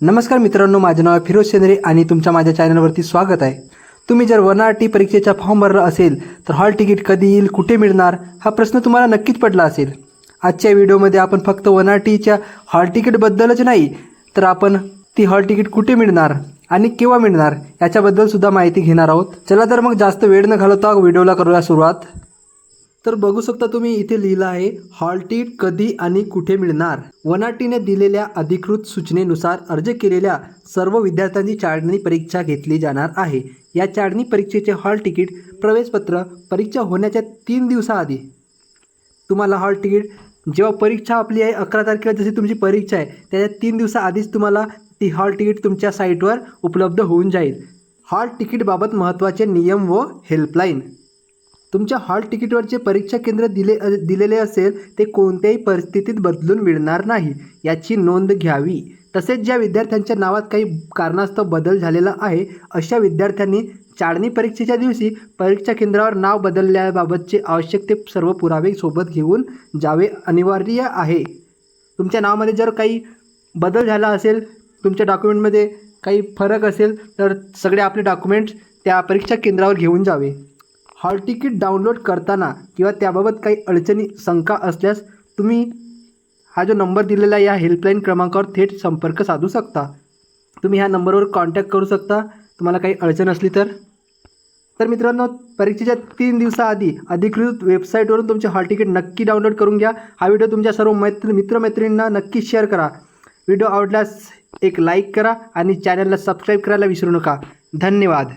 नमस्कार मित्रांनो, माझे नाव आहे फिरोज शेंद्रे आणि तुमच्या माझ्या चॅनलवरती स्वागत आहे। तुम्ही जर वनाटी परीक्षेचा फॉर्म भरला असेल तर हॉल तिकीट कधी येईल, कुठे मिळणार, हा प्रश्न तुम्हाला नक्कीच पडला असेल। आजच्या व्हिडिओमध्ये आपण फक्त वनाटीच्या हॉल तिकीटबद्दलच नाही तर आपण ती हॉल तिकीट कुठे मिळणार आणि केव्हा मिळणार याच्याबद्दल सुद्धा माहिती घेणार आहोत। चला तर मग जास्त वेळ न घालवता व्हिडिओला करूया सुरुवात। तर बघू शकता तुम्ही इथे लिहिलं आहे हॉल तिकीट कधी आणि कुठे मिळणार। वनाटीने दिलेल्या अधिकृत सूचनेनुसार अर्ज केलेल्या सर्व विद्यार्थ्यांची चाळणी परीक्षा घेतली जाणार आहे। या चाळणी परीक्षेचे हॉल तिकीट प्रवेशपत्र परीक्षा होण्याच्या 3 दिवसाआधी तुम्हाला हॉल तिकीट, जेव्हा परीक्षा आपली आहे 11 तारखेला जशी तुमची परीक्षा आहे त्याच्या 3 दिवसाआधीच तुम्हाला ती हॉल तिकीट तुमच्या साईटवर उपलब्ध होऊन जाईल। हॉल तिकीटबाबत महत्त्वाचे नियम व हेल्पलाईन। तुमच्या हॉल तिकीटवरचे परीक्षा केंद्र दिलेले असेल ते कोणत्याही परिस्थितीत बदलून मिळणार नाही याची नोंद घ्यावी। तसेच ज्या विद्यार्थ्यांच्या नावात काही कारणास्तव बदल झालेला आहे अशा विद्यार्थ्यांनी चाळणी परीक्षेच्या दिवशी परीक्षा केंद्रावर नाव बदलल्याबाबतचे आवश्यक ते सर्व पुरावे सोबत घेऊन जावे अनिवार्य आहे। तुमच्या नावामध्ये जर काही बदल झाला असेल, तुमच्या डॉक्युमेंटमध्ये काही फरक असेल तर सगळे आपले डॉक्युमेंट्स त्या परीक्षा केंद्रावर घेऊन जावे। हॉल तिकीट डाउनलोड करताना किंवा त्याबाबत काही अडचणी, शंका असल्यास तुम्ही हा जो नंबर दिलेला आहे या हेल्पलाईन क्रमांकावर थेट संपर्क साधू शकता। तुम्ही ह्या नंबरवर कॉन्टॅक्ट करू शकता तुम्हाला काही अडचण असली तर मित्रांनो, परीक्षेच्या 3 दिवसाआधी अधिकृत वेबसाईटवरून तुमचे हॉल तिकीट नक्की डाउनलोड करून घ्या। हा व्हिडिओ तुमच्या सर्व मित्रमैत्रिणींना नक्की शेअर करा। व्हिडिओ आवडल्यास एक लाईक करा आणि चॅनलला सबस्क्राईब करायला विसरू नका। धन्यवाद।